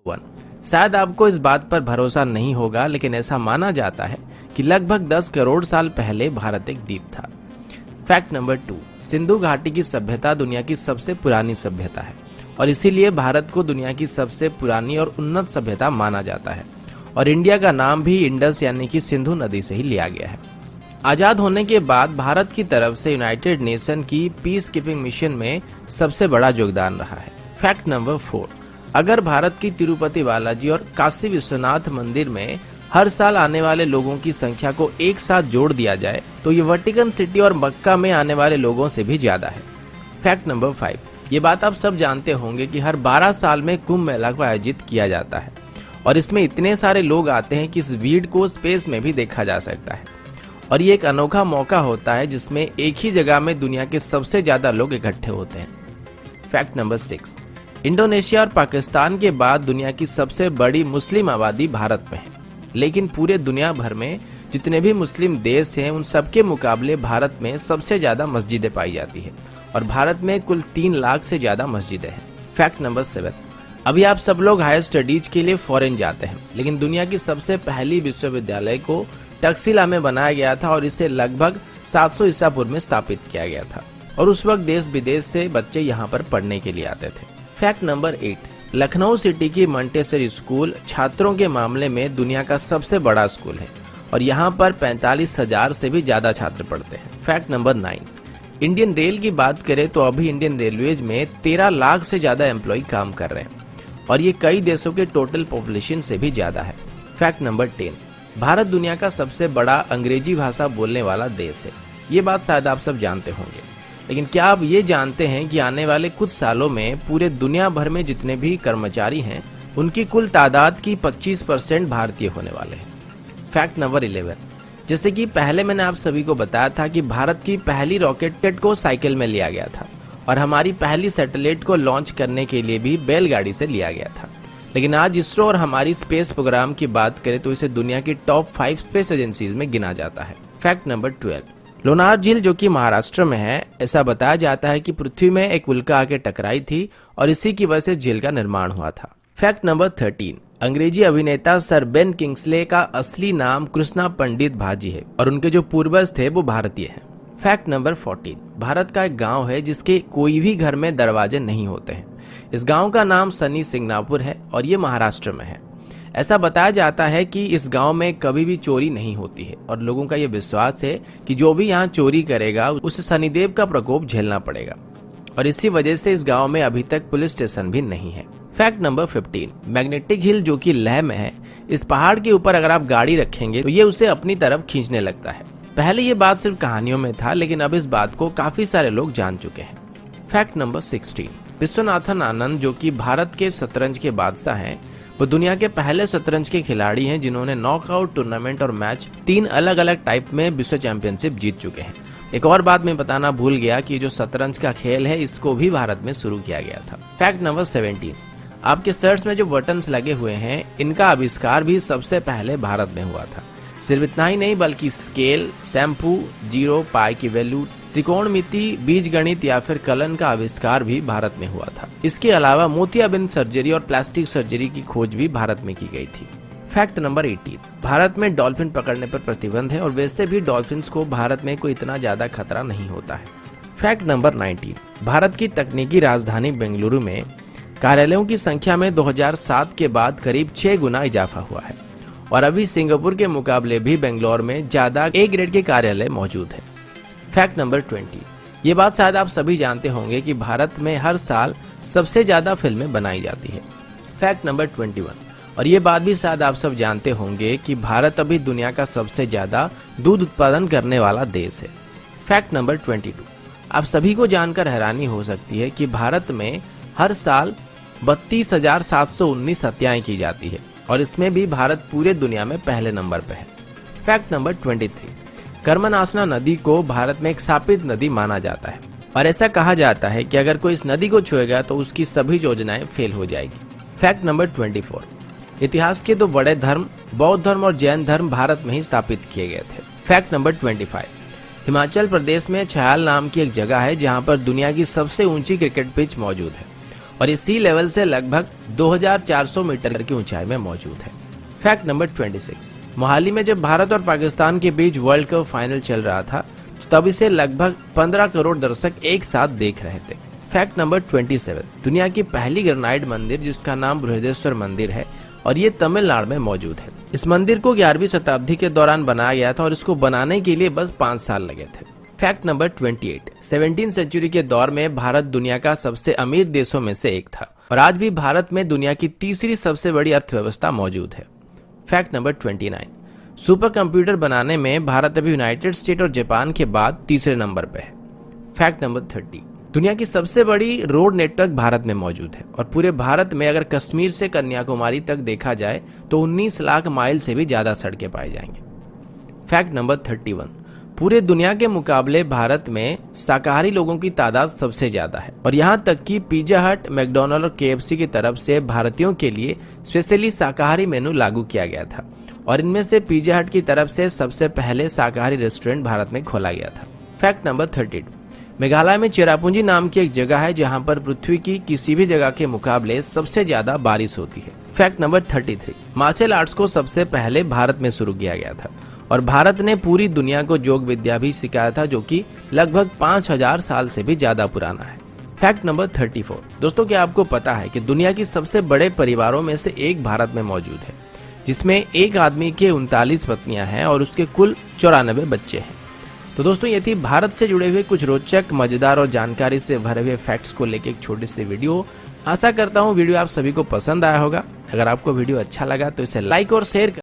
One. शायद आपको इस बात पर भरोसा नहीं होगा, लेकिन ऐसा माना जाता है कि लगभग 10 करोड़ साल पहले भारत एक द्वीप था। फैक्ट नंबर 2, सिंधु घाटी की सभ्यता दुनिया की सबसे पुरानी सभ्यता है और इसीलिए भारत को दुनिया की सबसे पुरानी और उन्नत सभ्यता माना जाता है। और इंडिया का नाम भी इंडस यानी कि सिंधु नदी से ही लिया गया है। आजाद होने के बाद भारत की तरफ से यूनाइटेड नेशन की पीस कीपिंग मिशन में सबसे बड़ा योगदान रहा है। फैक्ट नंबर 4, अगर भारत की तिरुपति बालाजी और काशी विश्वनाथ मंदिर में हर साल आने वाले लोगों की संख्या को एक साथ जोड़ दिया जाए तो ये वेटिकन सिटी और मक्का में आने वाले लोगों से भी ज्यादा है। फैक्ट नंबर 5, ये बात आप सब जानते होंगे कि हर 12 साल में कुंभ मेला को आयोजित किया जाता है और इसमें इतने सारे लोग आते हैं कि इस भीड़ को स्पेस में भी देखा जा सकता है और ये एक अनोखा मौका होता है जिसमें एक ही जगह में दुनिया के सबसे ज्यादा लोग इकट्ठे होते हैं। फैक्ट नंबर 6, इंडोनेशिया और पाकिस्तान के बाद दुनिया की सबसे बड़ी मुस्लिम आबादी भारत में है, लेकिन पूरे दुनिया भर में जितने भी मुस्लिम देश हैं उन सबके मुकाबले भारत में सबसे ज्यादा मस्जिदें पाई जाती है और भारत में कुल 3 लाख से ज्यादा मस्जिदें हैं। फैक्ट नंबर 7, अभी आप सब लोग हायर स्टडीज के लिए फॉरेन जाते हैं, लेकिन दुनिया की सबसे पहली विश्वविद्यालय को तक्षशिला में बनाया गया था और इसे लगभग 700 ईसा पूर्व में स्थापित किया गया था और उस वक्त देश विदेश से बच्चे यहाँ पर पढ़ने के लिए आते थे। फैक्ट नंबर 8, लखनऊ सिटी की मंटेसरी स्कूल छात्रों के मामले में दुनिया का सबसे बड़ा स्कूल है और यहाँ पर 45,000 से भी ज्यादा छात्र पढ़ते हैं। फैक्ट नंबर 9, इंडियन रेल की बात करें तो अभी इंडियन रेलवेज में 13 लाख से ज्यादा एम्प्लॉय काम कर रहे हैं और ये कई देशों के टोटल पॉपुलेशन से भी ज्यादा है। फैक्ट नंबर 10, भारत दुनिया का सबसे बड़ा अंग्रेजी भाषा बोलने वाला देश है। ये बात शायद आप सब जानते होंगे, लेकिन क्या आप ये जानते हैं कि आने वाले कुछ सालों में पूरे दुनिया भर में जितने भी कर्मचारी हैं उनकी कुल तादाद की 25% भारतीय होने वाले हैं। फैक्ट नंबर 11, जैसे कि पहले मैंने आप सभी को बताया था कि भारत की पहली रॉकेट को साइकिल में लिया गया था और हमारी पहली सैटेलाइट को लॉन्च करने के लिए भी बैलगाड़ी से लिया गया था, लेकिन आज इसरो और हमारी स्पेस प्रोग्राम की बात करें तो इसे दुनिया की टॉप 5 स्पेस एजेंसीज में गिना जाता है। फैक्ट नंबर 12, लोनार झील जो कि महाराष्ट्र में है, ऐसा बताया जाता है कि पृथ्वी में एक उल्का आके टकराई थी और इसी की वजह से झील का निर्माण हुआ था। फैक्ट नंबर 13, अंग्रेजी अभिनेता सर बेन किंग्सले का असली नाम कृष्णा पंडित भाजी है और उनके जो पूर्वज थे वो भारतीय हैं। फैक्ट नंबर 14, भारत का एक गांव है जिसके कोई भी घर में दरवाजे नहीं होते हैं। इस गांव का नाम सनी सिंगनापुर है और ये महाराष्ट्र में है। ऐसा बताया जाता है कि इस गांव में कभी भी चोरी नहीं होती है और लोगों का ये विश्वास है कि जो भी यहाँ चोरी करेगा उसे शनिदेव का प्रकोप झेलना पड़ेगा और इसी वजह से इस गांव में अभी तक पुलिस स्टेशन भी नहीं है। फैक्ट नंबर 15, मैग्नेटिक हिल जो कि लेह में है, इस पहाड़ के ऊपर अगर आप गाड़ी रखेंगे तो ये उसे अपनी तरफ खींचने लगता है। पहले ये बात सिर्फ कहानियों में था, लेकिन अब इस बात को काफी सारे लोग जान चुके हैं। फैक्ट नंबर 16, विश्वनाथन आनंद जो कि भारत के शतरंज के बादशाह हैं, वो दुनिया के पहले शतरंज के खिलाड़ी हैं जिन्होंने नॉकआउट टूर्नामेंट और मैच 3 अलग अलग टाइप में विश्व चैंपियनशिप जीत चुके हैं। एक और बात मैं बताना भूल गया कि जो शतरंज का खेल है इसको भी भारत में शुरू किया गया था। फैक्ट नंबर 17, आपके शर्ट्स में जो बटन्स लगे हुए हैं इनका आविष्कार भी सबसे पहले भारत में हुआ था। सिर्फ इतना ही नहीं बल्कि स्केल, शैम्पू, जीरो, पाई की वैल्यू, त्रिकोणमिति, बीजगणित या फिर कलन का आविष्कार भी भारत में हुआ था। इसके अलावा मोतियाबिंद सर्जरी और प्लास्टिक सर्जरी की खोज भी भारत में की गई थी। फैक्ट नंबर 18, भारत में डॉल्फिन पकड़ने पर प्रतिबंध है और वैसे भी डॉल्फिन्स को भारत में कोई इतना ज्यादा खतरा नहीं होता है। फैक्ट नंबर 19, भारत की तकनीकी राजधानी बेंगलुरु में कार्यालयों की संख्या में 2007 के बाद करीब 6 गुना इजाफा हुआ है और अभी सिंगापुर के मुकाबले भी बेंगलोर में ज्यादा ए ग्रेड के कार्यालय मौजूद है। फैक्ट नंबर 20, ये बात शायद आप सभी जानते होंगे कि भारत में हर साल सबसे ज्यादा फिल्में बनाई जाती है। फैक्ट नंबर 21, और ये बात भी शायद आप सब जानते होंगे कि भारत अभी दुनिया का सबसे ज्यादा दूध उत्पादन करने वाला देश है। फैक्ट नंबर 22, आप सभी को जानकर हैरानी हो सकती है कि भारत में हर साल 32,719 हत्याएं की जाती है और इसमें भी भारत पूरे दुनिया में पहले नंबर पर है। फैक्ट नंबर 23, कर्मनाशना नदी को भारत में एक शापित नदी माना जाता है और ऐसा कहा जाता है कि अगर कोई इस नदी को छुएगा तो उसकी सभी योजनाएं फेल हो जाएगी। फैक्ट नंबर 24, इतिहास के 2 बड़े धर्म बौद्ध धर्म और जैन धर्म भारत में ही स्थापित किए गए थे। फैक्ट नंबर 25, हिमाचल प्रदेश में छयाल नाम की एक जगह है जहां पर दुनिया की सबसे ऊंची क्रिकेट पिच मौजूद है और ये सी लेवल से लगभग 2400 मीटर की ऊंचाई में मौजूद है। फैक्ट नंबर 26, मोहाली में जब भारत और पाकिस्तान के बीच वर्ल्ड कप फाइनल चल रहा था तब इसे लगभग 15 करोड़ दर्शक एक साथ देख रहे थे। फैक्ट नंबर 27, दुनिया की पहली ग्रेनाइट मंदिर जिसका नाम बृहदेश्वर मंदिर है और ये तमिलनाडु में मौजूद है। इस मंदिर को 11वीं शताब्दी के दौरान बनाया गया था और इसको बनाने के लिए बस 5 साल लगे थे। फैक्ट नंबर 28, 17वीं सेंचुरी के दौर में भारत दुनिया का सबसे अमीर देशों में से एक था और आज भी भारत में दुनिया की तीसरी सबसे बड़ी अर्थव्यवस्था मौजूद है। फैक्ट नंबर 29, सुपर कंप्यूटर बनाने में भारत अभी यूनाइटेड स्टेट और जापान के बाद तीसरे नंबर पे है। फैक्ट नंबर 30, दुनिया की सबसे बड़ी रोड नेटवर्क भारत में मौजूद है और पूरे भारत में अगर कश्मीर से कन्याकुमारी तक देखा जाए तो 19 लाख माइल से भी ज्यादा सड़कें पाई जाएंगी। फैक्ट नंबर 31, पूरे दुनिया के मुकाबले भारत में शाकाहारी लोगों की तादाद सबसे ज्यादा है और यहाँ तक कि पिज्जा हट, मैकडॉनल्ड और KFC की तरफ से भारतीयों के लिए स्पेशली शाकाहारी मेनू लागू किया गया था और इनमें से पिज्जा हट की तरफ से सबसे पहले शाकाहारी रेस्टोरेंट भारत में खोला गया था। फैक्ट नंबर 32, मेघालय में चेरापूंजी नाम की एक जगह है जहां पर पृथ्वी की किसी भी जगह के मुकाबले सबसे ज्यादा बारिश होती है। फैक्ट नंबर 33, मार्शल आर्ट्स को सबसे पहले भारत में शुरू किया गया था और भारत ने पूरी दुनिया को योग विद्या भी सिखाया था जो कि लगभग 5000 साल से भी ज्यादा पुराना है। फैक्ट नंबर 34, दोस्तों क्या आपको पता है कि दुनिया की सबसे बड़े परिवारों में से एक भारत में मौजूद है जिसमें एक आदमी के 39 पत्नियां हैं और उसके कुल 94 बच्चे हैं। तो दोस्तों ये थी भारत से जुड़े हुए कुछ रोचक, मजेदार और जानकारी से भरे हुए फैक्ट्स को लेकर एक छोटी सी वीडियो। आशा करता हूँ वीडियो आप सभी को पसंद आया होगा। अगर आपको वीडियो अच्छा लगा तो इसे लाइक और शेयर